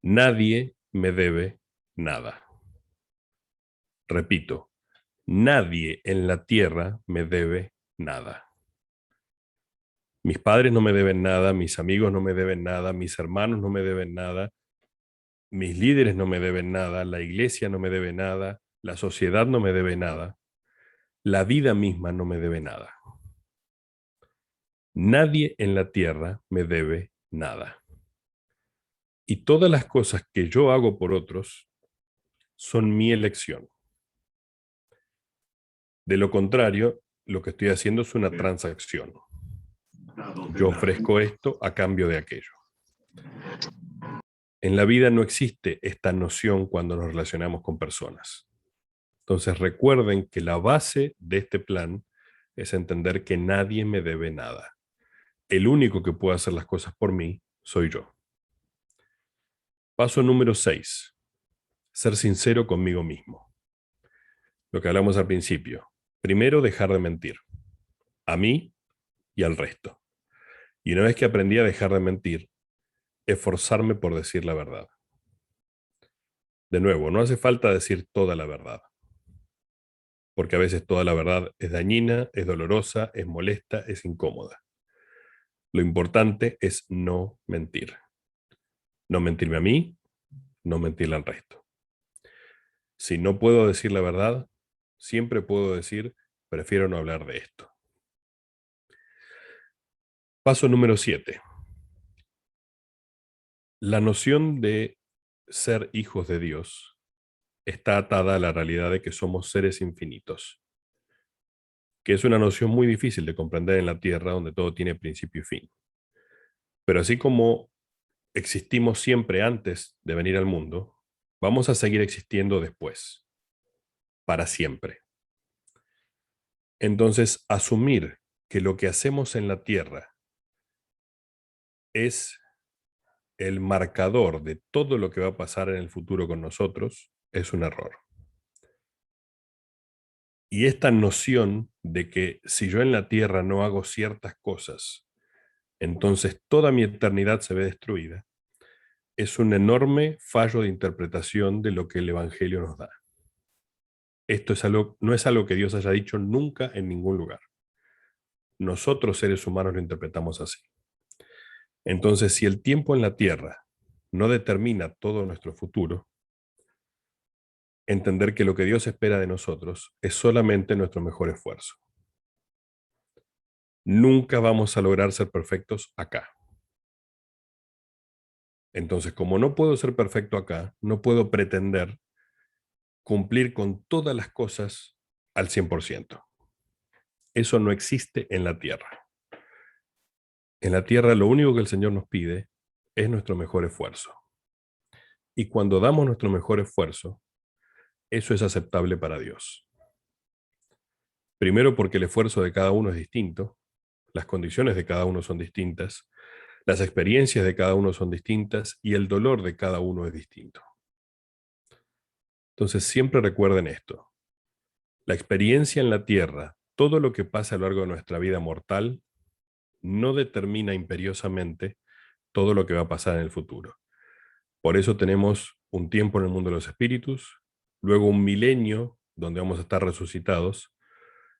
Nadie me debe nada. Repito, nadie en la tierra me debe nada. Mis padres no me deben nada, mis amigos no me deben nada, mis hermanos no me deben nada, mis líderes no me deben nada, la iglesia no me debe nada, la sociedad no me debe nada, la vida misma no me debe nada. Nadie en la tierra me debe nada. Y todas las cosas que yo hago por otros son mi elección. De lo contrario, lo que estoy haciendo es una transacción. Yo ofrezco esto a cambio de aquello. En la vida no existe esta noción cuando nos relacionamos con personas. Entonces recuerden que la base de este plan es entender que nadie me debe nada. El único que puede hacer las cosas por mí soy yo. Paso número 6. Ser sincero conmigo mismo. Lo que hablamos al principio. Primero, dejar de mentir. A mí y al resto. Y una vez que aprendí a dejar de mentir, esforzarme por decir la verdad. De nuevo, no hace falta decir toda la verdad, porque a veces toda la verdad es dañina, es dolorosa, es molesta, es incómoda. Lo importante es no mentir. No mentirme a mí, no mentirle al resto. Si no puedo decir la verdad, siempre puedo decir, prefiero no hablar de esto. Paso número 7. La noción de ser hijos de Dios está atada a la realidad de que somos seres infinitos, que es una noción muy difícil de comprender en la Tierra donde todo tiene principio y fin. Pero así como existimos siempre antes de venir al mundo, vamos a seguir existiendo después, para siempre. Entonces, asumir que lo que hacemos en la Tierra es el marcador de todo lo que va a pasar en el futuro con nosotros es un error. Y esta noción de que si yo en la Tierra no hago ciertas cosas, entonces toda mi eternidad se ve destruida, es un enorme fallo de interpretación de lo que el Evangelio nos da. Esto no es algo que Dios haya dicho nunca en ningún lugar. Nosotros seres humanos lo interpretamos así. Entonces, si el tiempo en la Tierra no determina todo nuestro futuro, entender que lo que Dios espera de nosotros es solamente nuestro mejor esfuerzo. Nunca vamos a lograr ser perfectos acá. Entonces, como no puedo ser perfecto acá, no puedo pretender cumplir con todas las cosas al 100%. Eso no existe en la Tierra. En la Tierra lo único que el Señor nos pide es nuestro mejor esfuerzo. Y cuando damos nuestro mejor esfuerzo, eso es aceptable para Dios. Primero porque el esfuerzo de cada uno es distinto, las condiciones de cada uno son distintas, las experiencias de cada uno son distintas y el dolor de cada uno es distinto. Entonces siempre recuerden esto. La experiencia en la Tierra, todo lo que pasa a lo largo de nuestra vida mortal, no determina imperiosamente todo lo que va a pasar en el futuro. Por eso tenemos un tiempo en el mundo de los espíritus, luego un milenio donde vamos a estar resucitados,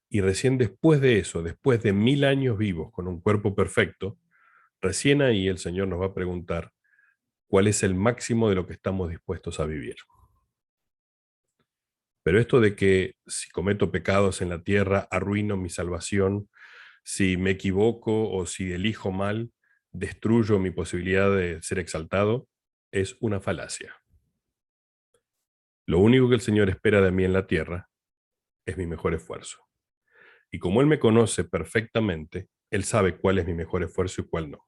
y recién después de eso, después de 1000 años vivos con un cuerpo perfecto, recién ahí el Señor nos va a preguntar cuál es el máximo de lo que estamos dispuestos a vivir. Pero esto de que si cometo pecados en la tierra, arruino mi salvación, si me equivoco o si elijo mal, destruyo mi posibilidad de ser exaltado, es una falacia. Lo único que el Señor espera de mí en la tierra es mi mejor esfuerzo. Y como Él me conoce perfectamente, Él sabe cuál es mi mejor esfuerzo y cuál no.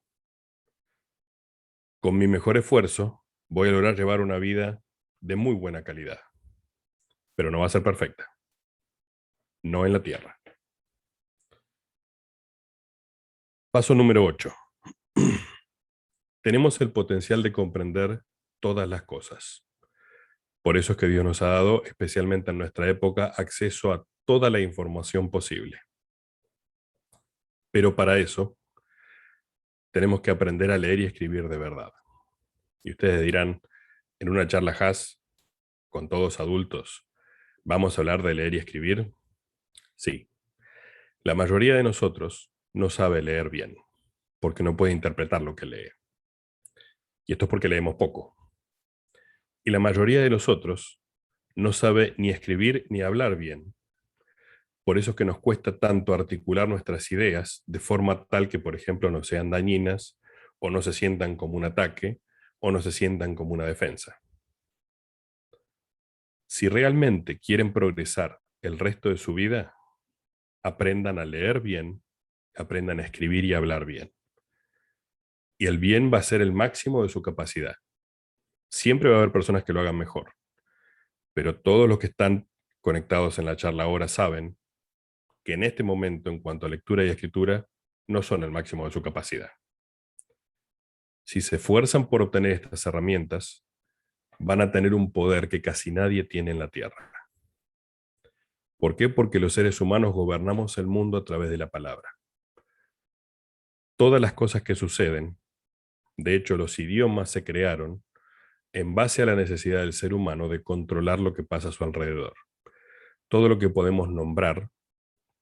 Con mi mejor esfuerzo voy a lograr llevar una vida de muy buena calidad, pero no va a ser perfecta, no en la tierra. Paso número 8. Tenemos el potencial de comprender todas las cosas. Por eso es que Dios nos ha dado, especialmente en nuestra época, acceso a toda la información posible. Pero para eso tenemos que aprender a leer y escribir de verdad. Y ustedes dirán, en una charla Haas, con todos adultos, ¿vamos a hablar de leer y escribir? Sí. La mayoría de nosotros no sabe leer bien, porque no puede interpretar lo que lee. Y esto es porque leemos poco. Y la mayoría de los otros no sabe ni escribir ni hablar bien. Por eso es que nos cuesta tanto articular nuestras ideas de forma tal que, por ejemplo, no sean dañinas, o no se sientan como un ataque, o no se sientan como una defensa. Si realmente quieren progresar el resto de su vida, aprendan a leer bien, aprendan a escribir y hablar bien. Y el bien va a ser el máximo de su capacidad. Siempre va a haber personas que lo hagan mejor, pero todos los que están conectados en la charla ahora saben que en este momento, en cuanto a lectura y escritura, no son el máximo de su capacidad. Si se esfuerzan por obtener estas herramientas, van a tener un poder que casi nadie tiene en la Tierra. ¿Por qué? Porque los seres humanos gobernamos el mundo a través de la palabra. Todas las cosas que suceden, de hecho los idiomas se crearon en base a la necesidad del ser humano de controlar lo que pasa a su alrededor. Todo lo que podemos nombrar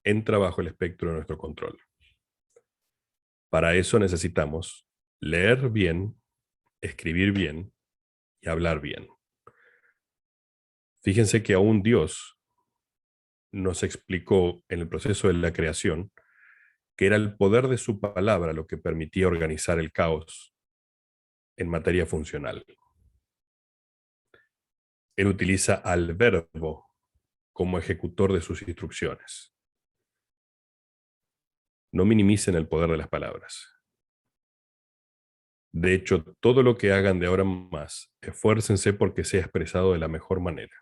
entra bajo el espectro de nuestro control. Para eso necesitamos leer bien, escribir bien y hablar bien. Fíjense que aún Dios nos explicó en el proceso de la creación que era el poder de su palabra lo que permitía organizar el caos en materia funcional. Él utiliza al verbo como ejecutor de sus instrucciones. No minimicen el poder de las palabras. De hecho, todo lo que hagan de ahora en más, esfuércense porque sea expresado de la mejor manera.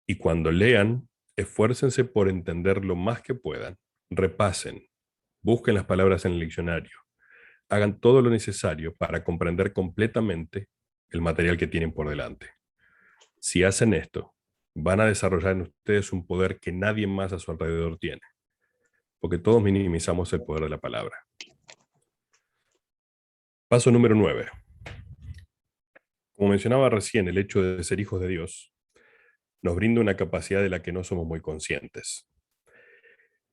Y cuando lean, esfuércense por entender lo más que puedan. Repasen, busquen las palabras en el diccionario, hagan todo lo necesario para comprender completamente el material que tienen por delante. Si hacen esto, van a desarrollar en ustedes un poder que nadie más a su alrededor tiene, porque todos minimizamos el poder de la palabra. Paso número 9. Como mencionaba recién, el hecho de ser hijos de Dios nos brinda una capacidad de la que no somos muy conscientes.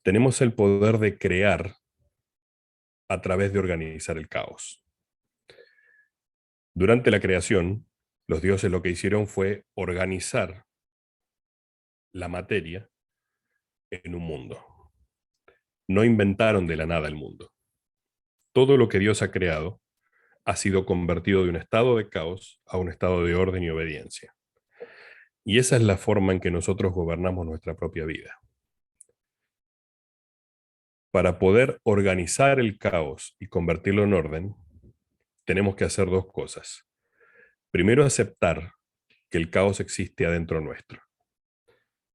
Tenemos el poder de crear a través de organizar el caos. Durante la creación, los dioses lo que hicieron fue organizar la materia en un mundo. No inventaron de la nada el mundo. Todo lo que Dios ha creado ha sido convertido de un estado de caos a un estado de orden y obediencia. Y esa es la forma en que nosotros gobernamos nuestra propia vida. Para poder organizar el caos y convertirlo en orden, tenemos que hacer dos cosas. Primero, aceptar que el caos existe adentro nuestro.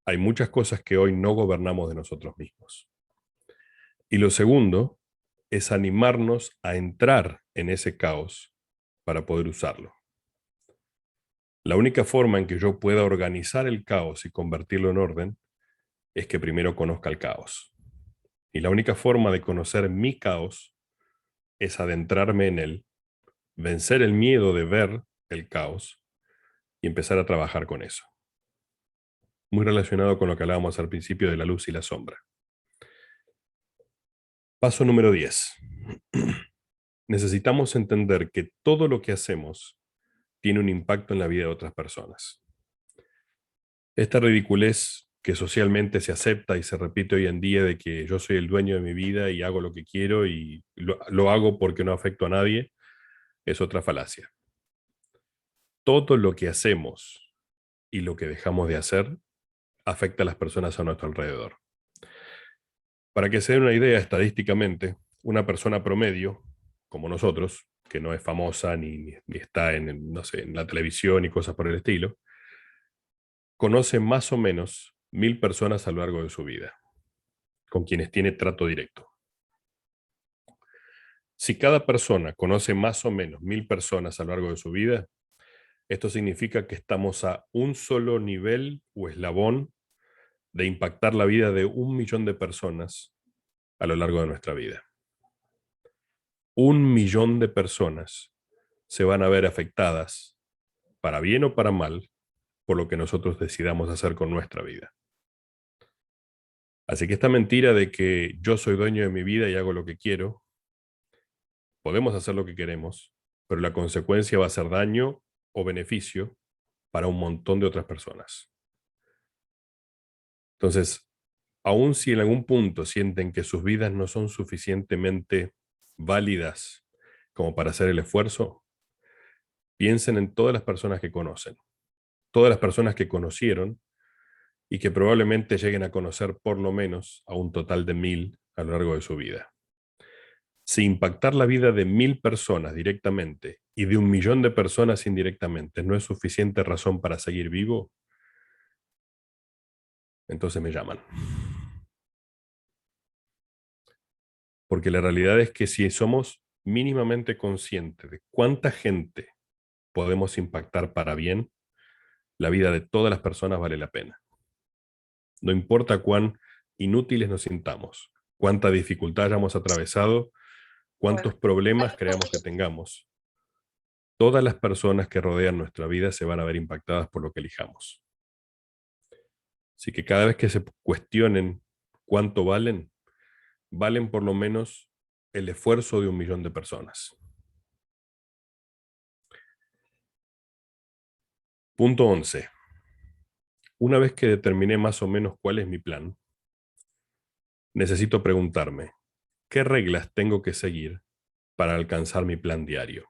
Hay muchas cosas que hoy no gobernamos de nosotros mismos. Y lo segundo es animarnos a entrar en ese caos para poder usarlo. La única forma en que yo pueda organizar el caos y convertirlo en orden es que primero conozca el caos. Y la única forma de conocer mi caos es adentrarme en él, vencer el miedo de ver el caos y empezar a trabajar con eso. Muy relacionado con lo que hablábamos al principio de la luz y la sombra. Paso número 10. Necesitamos entender que todo lo que hacemos tiene un impacto en la vida de otras personas. Esta ridiculez que socialmente se acepta y se repite hoy en día de que yo soy el dueño de mi vida y hago lo que quiero y lo hago porque no afecto a nadie, es otra falacia. Todo lo que hacemos y lo que dejamos de hacer afecta a las personas a nuestro alrededor. Para que se den una idea, estadísticamente, una persona promedio, como nosotros, que no es famosa ni está no sé, en la televisión y cosas por el estilo, conoce más o menos 1000 personas a lo largo de su vida, con quienes tiene trato directo. Si cada persona conoce más o menos 1000 personas a lo largo de su vida, esto significa que estamos a un solo nivel o eslabón de impactar la vida de 1 millón de personas a lo largo de nuestra vida. 1 millón de personas se van a ver afectadas, para bien o para mal, por lo que nosotros decidamos hacer con nuestra vida. Así que esta mentira de que yo soy dueño de mi vida y hago lo que quiero, podemos hacer lo que queremos, pero la consecuencia va a ser daño o beneficio para un montón de otras personas. Entonces, aun si en algún punto sienten que sus vidas no son suficientemente válidas como para hacer el esfuerzo, piensen en todas las personas que conocen, todas las personas que conocieron y que probablemente lleguen a conocer por lo menos a un total de 1000 a lo largo de su vida. Si impactar la vida de 1000 personas directamente y de 1 millón de personas indirectamente no es suficiente razón para seguir vivo, entonces me llaman. Porque la realidad es que si somos mínimamente conscientes de cuánta gente podemos impactar para bien, la vida de todas las personas vale la pena. No importa cuán inútiles nos sintamos, cuánta dificultad hayamos atravesado, cuántos problemas creamos que tengamos. Todas las personas que rodean nuestra vida se van a ver impactadas por lo que elijamos. Así que cada vez que se cuestionen cuánto valen, valen por lo menos el esfuerzo de 1 millón de personas. Punto 11. Una vez que determiné más o menos cuál es mi plan, necesito preguntarme, ¿qué reglas tengo que seguir para alcanzar mi plan diario?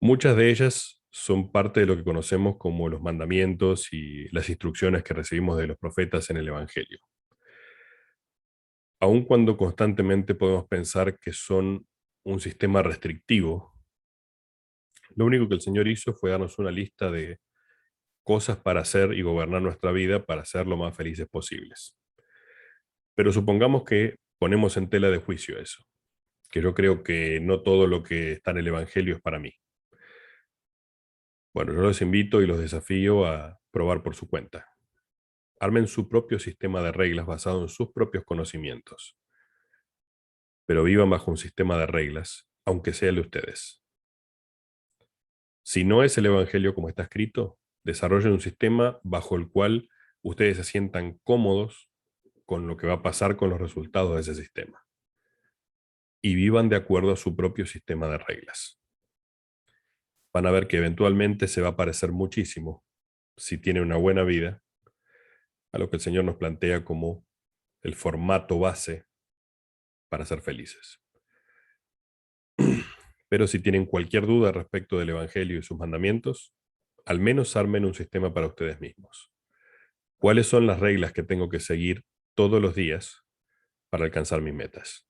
Muchas de ellas son parte de lo que conocemos como los mandamientos y las instrucciones que recibimos de los profetas en el Evangelio. Aun cuando constantemente podemos pensar que son un sistema restrictivo, lo único que el Señor hizo fue darnos una lista de cosas para hacer y gobernar nuestra vida para ser lo más felices posibles. Pero supongamos que ponemos en tela de juicio eso, que yo creo que no todo lo que está en el Evangelio es para mí. Bueno, yo los invito y los desafío a probar por su cuenta. Armen su propio sistema de reglas basado en sus propios conocimientos, pero vivan bajo un sistema de reglas, aunque sea el de ustedes. Si no es el Evangelio como está escrito, desarrollen un sistema bajo el cual ustedes se sientan cómodos con lo que va a pasar con los resultados de ese sistema. Y vivan de acuerdo a su propio sistema de reglas. Van a ver que eventualmente se va a parecer muchísimo, si tienen una buena vida, a lo que el Señor nos plantea como el formato base para ser felices. Pero si tienen cualquier duda respecto del Evangelio y sus mandamientos, al menos armen un sistema para ustedes mismos. ¿Cuáles son las reglas que tengo que seguir todos los días para alcanzar mis metas?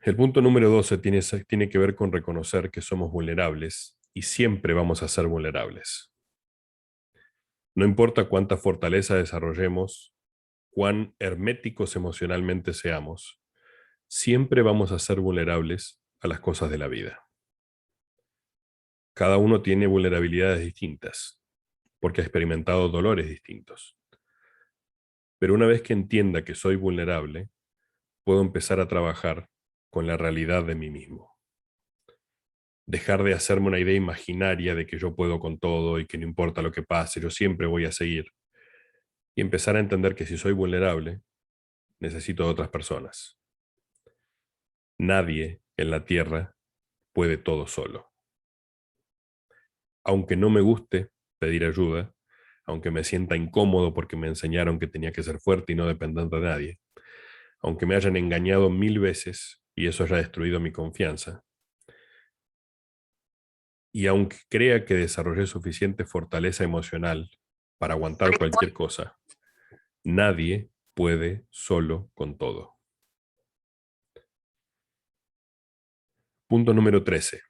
El punto número 12 tiene que ver con reconocer que somos vulnerables y siempre vamos a ser vulnerables. No importa cuánta fortaleza desarrollemos, cuán herméticos emocionalmente seamos, siempre vamos a ser vulnerables a las cosas de la vida. Cada uno tiene vulnerabilidades distintas, porque ha experimentado dolores distintos. Pero una vez que entienda que soy vulnerable, puedo empezar a trabajar con la realidad de mí mismo. Dejar de hacerme una idea imaginaria de que yo puedo con todo y que no importa lo que pase, yo siempre voy a seguir. Y empezar a entender que si soy vulnerable, necesito de otras personas. Nadie en la tierra puede todo solo. Aunque no me guste pedir ayuda, aunque me sienta incómodo porque me enseñaron que tenía que ser fuerte y no depender de nadie, aunque me hayan engañado 1000 veces y eso haya destruido mi confianza, y aunque crea que desarrollé suficiente fortaleza emocional para aguantar cualquier cosa, nadie puede solo con todo. Punto número 13.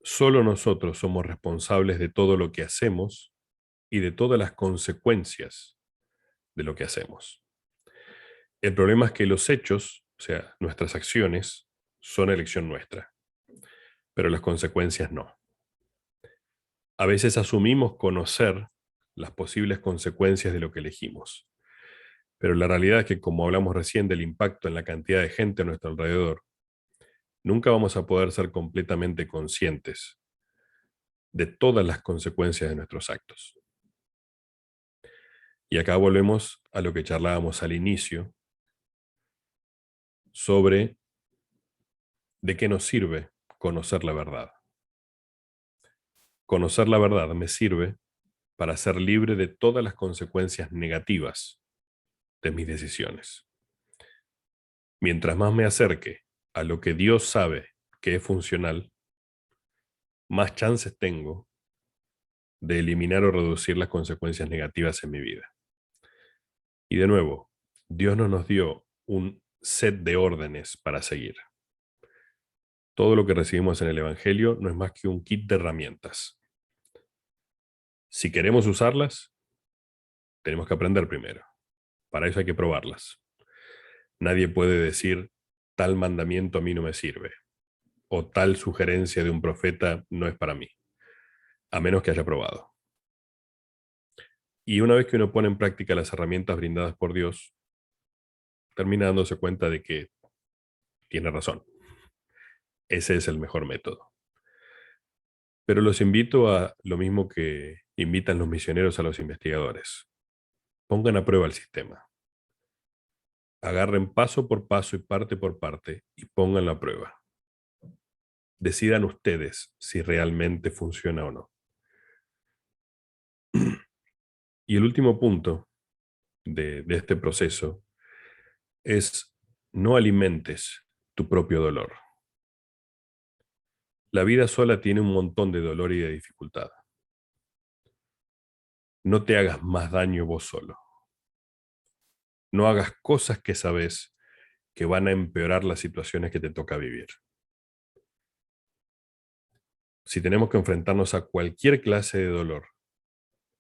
Solo nosotros somos responsables de todo lo que hacemos y de todas las consecuencias de lo que hacemos. El problema es que los hechos, o sea, nuestras acciones, son elección nuestra, pero las consecuencias no. A veces asumimos conocer las posibles consecuencias de lo que elegimos, Pero la realidad es que, como hablamos recién del impacto en la cantidad de gente a nuestro alrededor, nunca vamos a poder ser completamente conscientes de todas las consecuencias de nuestros actos. Y acá volvemos a lo que charlábamos al inicio sobre de qué nos sirve conocer la verdad. Conocer la verdad me sirve para ser libre de todas las consecuencias negativas de mis decisiones. Mientras más me acerque a lo que Dios sabe que es funcional, más chances tengo de eliminar o reducir las consecuencias negativas en mi vida. Y de nuevo, Dios no nos dio un set de órdenes para seguir. Todo lo que recibimos en el Evangelio no es más que un kit de herramientas. Si queremos usarlas, tenemos que aprender primero. Para eso hay que probarlas. Nadie puede decir, tal mandamiento a mí no me sirve, o tal sugerencia de un profeta no es para mí, a menos que haya probado. Y una vez que uno pone en práctica las herramientas brindadas por Dios, termina dándose cuenta de que tiene razón. Ese es el mejor método. Pero los invito a lo mismo que invitan los misioneros a los investigadores. Pongan a prueba el sistema. Agarren paso por paso y parte por parte y pónganlo a prueba. Decidan ustedes si realmente funciona o no. Y el último punto de este proceso es no alimentes tu propio dolor. La vida sola tiene un montón de dolor y de dificultad. No te hagas más daño vos solo. No hagas cosas que sabes que van a empeorar las situaciones que te toca vivir. Si tenemos que enfrentarnos a cualquier clase de dolor,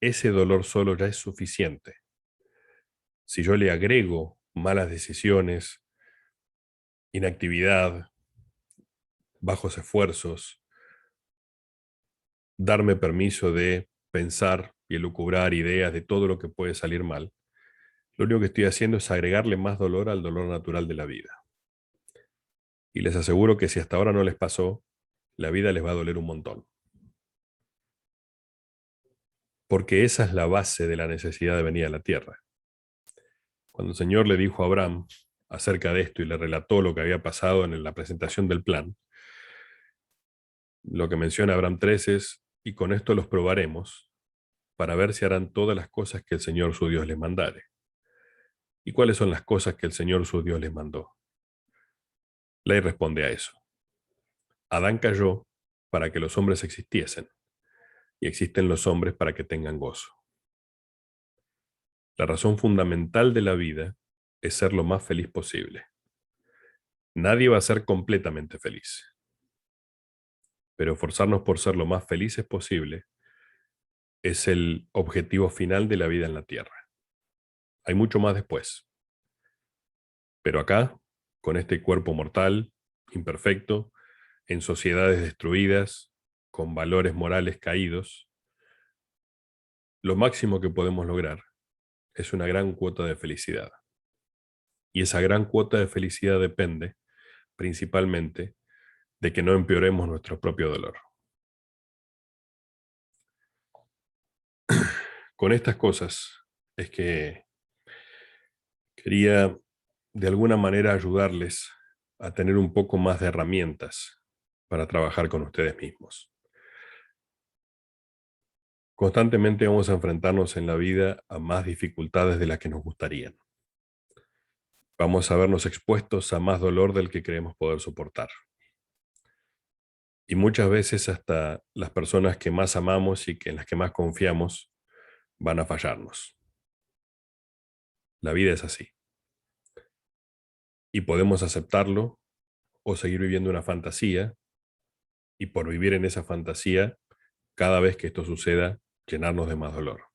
ese dolor solo ya es suficiente. Si yo le agrego malas decisiones, inactividad, bajos esfuerzos, darme permiso de pensar y elucubrar ideas de todo lo que puede salir mal, lo único que estoy haciendo es agregarle más dolor al dolor natural de la vida. Y les aseguro que si hasta ahora no les pasó, la vida les va a doler un montón. Porque esa es la base de la necesidad de venir a la tierra. Cuando el Señor le dijo a Abraham acerca de esto y le relató lo que había pasado en la presentación del plan, lo que menciona Abraham 3 es, y con esto los probaremos, para ver si harán todas las cosas que el Señor su Dios les mandare. ¿Y cuáles son las cosas que el Señor su Dios les mandó? Ley responde a eso. Adán cayó para que los hombres existiesen, y existen los hombres para que tengan gozo. La razón fundamental de la vida es ser lo más feliz posible. Nadie va a ser completamente feliz, pero forzarnos por ser lo más felices posible es el objetivo final de la vida en la Tierra. Hay mucho más después, pero acá, con este cuerpo mortal, imperfecto, en sociedades destruidas, con valores morales caídos, lo máximo que podemos lograr es una gran cuota de felicidad. Y esa gran cuota de felicidad depende principalmente de que no empeoremos nuestro propio dolor. Con estas cosas es que quería de alguna manera ayudarles a tener un poco más de herramientas para trabajar con ustedes mismos. Constantemente vamos a enfrentarnos en la vida a más dificultades de las que nos gustarían. Vamos a vernos expuestos a más dolor del que creemos poder soportar. Y muchas veces hasta las personas que más amamos y en las que más confiamos van a fallarnos. La vida es así. Y podemos aceptarlo o seguir viviendo una fantasía y por vivir en esa fantasía, cada vez que esto suceda, llenarnos de más dolor.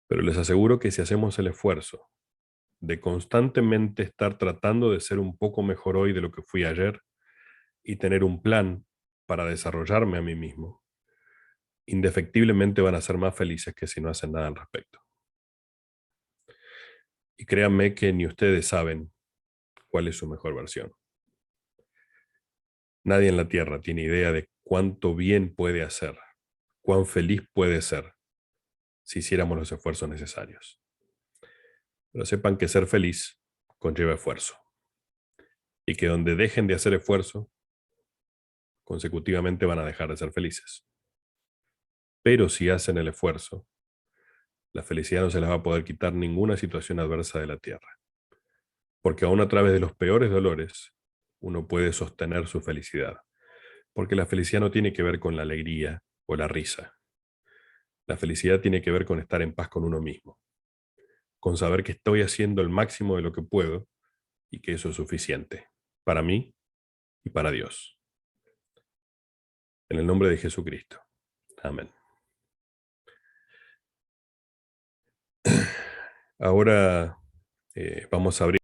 Pero les aseguro que si hacemos el esfuerzo de constantemente estar tratando de ser un poco mejor hoy de lo que fui ayer y tener un plan para desarrollarme a mí mismo, indefectiblemente van a ser más felices que si no hacen nada al respecto. Y créanme que ni ustedes saben cuál es su mejor versión. Nadie en la Tierra tiene idea de cuánto bien puede hacer, cuán feliz puede ser si hiciéramos los esfuerzos necesarios. Pero sepan que ser feliz conlleva esfuerzo. Y que donde dejen de hacer esfuerzo, consecutivamente van a dejar de ser felices. Pero si hacen el esfuerzo, la felicidad no se les va a poder quitar ninguna situación adversa de la Tierra. Porque aún a través de los peores dolores, uno puede sostener su felicidad. Porque la felicidad no tiene que ver con la alegría o la risa. La felicidad tiene que ver con estar en paz con uno mismo. Con saber que estoy haciendo el máximo de lo que puedo y que eso es suficiente. Para mí y para Dios. En el nombre de Jesucristo. Amén. Ahora vamos a abrir